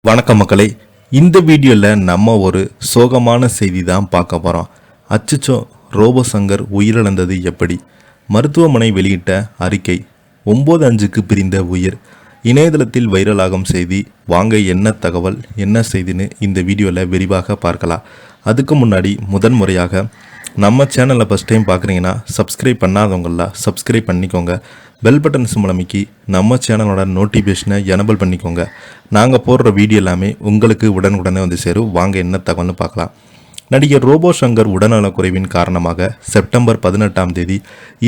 வணக்கம் மக்களே. இந்த வீடியோவில் நம்ம ஒரு சோகமான செய்தி தான் பார்க்க போகிறோம். அச்சச்சோ, ரோபோ சங்கர் உயிரிழந்தது எப்படி? மருத்துவமனை வெளியிட்ட அறிக்கை. 9/5க்கு பிரிந்த உயிர். இணையதளத்தில் வைரலாகும் செய்தி. வாங்க என்ன தகவல் என்ன செய்தின்னு இந்த வீடியோவில் விரிவாக பார்க்கலாம். அதுக்கு முன்னாடி முதன்முறையாக நம்ம சேனலை ஃபஸ்ட் டைம் பார்க்குறீங்கன்னா சப்ஸ்கிரைப் பண்ணாதவங்கள சப்ஸ்கிரைப் பண்ணிக்கோங்க. பெல் பட்டன் மூலமிக்கி நம்ம சேனலோட நோட்டிஃபிகேஷனை எனபிள் பண்ணிக்கோங்க. நாங்கள் போடுற வீடியோ எல்லாமே உங்களுக்கு உடனுக்குடனே வந்து சேரும். வாங்க என்ன தகவல்னு பார்க்கலாம். நடிகர் ரோபோ சங்கர் உடல்நலக்குறைவின் காரணமாக செப்டம்பர் 18ஆம் தேதி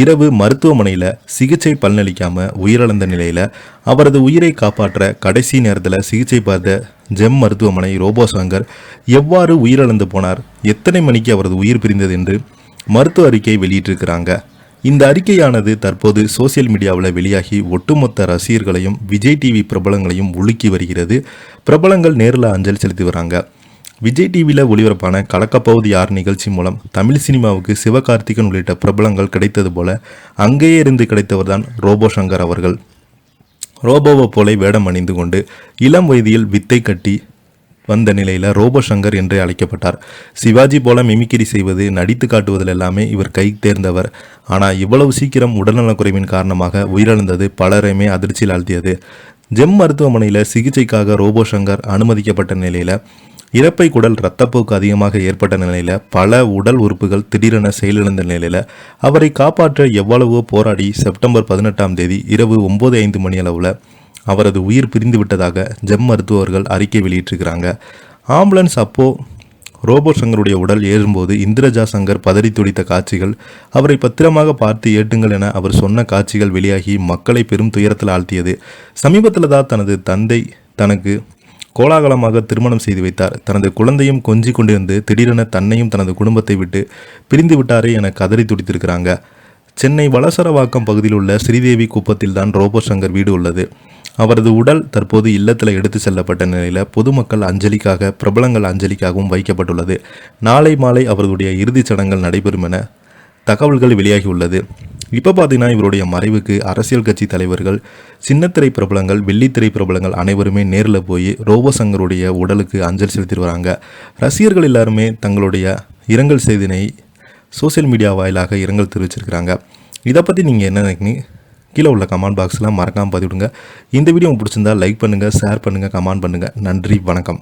இரவு மருத்துவமனையில் சிகிச்சை பலனளிக்காமல் உயிரிழந்த நிலையில் அவரது உயிரை காப்பாற்ற கடைசி நேரத்தில் சிகிச்சை பார்த்த ஜெம் மருத்துவமனை ரோபோ சங்கர் எவ்வாறு உயிரிழந்து போனார், எத்தனை மணிக்கு அவரது உயிர் பிரிந்தது என்று மருத்துவ அறிக்கை வெளியிட்டிருக்கிறாங்க. இந்த அறிக்கையானது தற்போது சோசியல் மீடியாவில் வெளியாகி ஒட்டுமொத்த ரசிகர்களையும் விஜய் டிவி பிரபலங்களையும் உலுக்கி வருகிறது. பிரபலங்கள் நேரில் அஞ்சலி செலுத்தி வராங்க. விஜய் டிவியில் ஒளிபரப்பான கலக்கப்போவது யார் நிகழ்ச்சி மூலம் தமிழ் சினிமாவுக்கு சிவகார்த்திகன் உள்ளிட்ட பிரபலங்கள் கிடைத்தது போல அங்கேயே இருந்து கிடைத்தவர் தான் ரோபோ சங்கர் அவர்கள். ரோபோவை போல வேடம் அணிந்து கொண்டு இளம் வயதில் வித்தை கட்டி வந்த நிலையில் ரோபோ சங்கர் என்றே அழைக்கப்பட்டார். சிவாஜி போல மிமிக்கிரி செய்வது, நடித்து காட்டுவதில் எல்லாமே இவர் கை தேர்ந்தவர். ஆனால் இவ்வளவு சீக்கிரம் உடல்நலக்குறைவின் காரணமாக உயிரிழந்தது பலரையுமே அதிர்ச்சியில் ஆழ்த்தியது. ஜெம் மருத்துவமனையில் சிகிச்சைக்காக ரோபோ சங்கர் அனுமதிக்கப்பட்ட நிலையில் இறப்பை குடல் இரத்தப்போக்கு அதிகமாக ஏற்பட்ட நிலையில் பல உடல் உறுப்புகள் திடீரென செயலிழந்த நிலையில் அவரை காப்பாற்ற எவ்வளவோ போராடி செப்டம்பர் 18ஆம் தேதி இரவு 9:05 மணி அளவில் அவரது உயிர் பிரிந்து விட்டதாக ஜெம் மருத்துவர்கள் அறிக்கை வெளியிட்டிருக்கிறாங்க. ஆம்புலன்ஸ் அப்போ ரோபோ சங்கருடைய உடல் ஏறும்போது இந்திரஜா சங்கர் பதறி துடித்த காட்சிகள், அவரை பத்திரமாக பார்த்து ஏட்டுங்கள் என அவர் சொன்ன காட்சிகள் வெளியாகி மக்களை பெரும் துயரத்தில் ஆழ்த்தியது. சமீபத்தில் தான் தனது தந்தை தனக்கு கோலாகலமாக திருமணம் செய்து வைத்தார். தனது குழந்தையும் கொஞ்சி கொண்டிருந்து திடீரென தன்னையும் தனது குடும்பத்தை விட்டு பிரிந்து விட்டாரே என கதறி துடித்திருக்கிறாங்க. சென்னை வளசரவாக்கம் பகுதியில் உள்ள ஸ்ரீதேவி குப்பத்தில் தான் ரோபோ சங்கர் வீடு உள்ளது. அவரது உடல் தற்போது இல்லத்தில் எடுத்து செல்லப்பட்ட நிலையில் பொதுமக்கள் அஞ்சலிக்காக பிரபலங்கள் அஞ்சலிக்காகவும் வைக்கப்பட்டுள்ளது. நாளை மாலை அவருடைய இறுதிச் சடங்குகள் நடைபெறும் என தகவல்கள் வெளியாகியுள்ளது. இப்போ பார்த்தீங்கன்னா இவருடைய மறைவுக்கு அரசியல் கட்சி தலைவர்கள், சின்னத்திரை பிரபலங்கள், வெள்ளித்திரை பிரபலங்கள் அனைவருமே நேரில் போய் ரோபோ சங்கருடைய உடலுக்கு அஞ்சலி செலுத்திட்டு வராங்க. ரசிகர்கள் எல்லாருமே தங்களுடைய இரங்கல் செய்தினை சோசியல் மீடியா வாயிலாக இரங்கல் தெரிவிச்சிருக்கிறாங்க. இதை பற்றி நீங்கள் என்ன நினைக்கிறீங்க? கீழே உள்ள கமெண்ட் பாக்ஸ்லாம் மறக்காமல் பதிவிடுங்க. இந்த வீடியோ உங்களுக்கு பிடிச்சிருந்தா லைக் பண்ணுங்கள், ஷேர் பண்ணுங்கள், கமெண்ட் பண்ணுங்கள். நன்றி, வணக்கம்.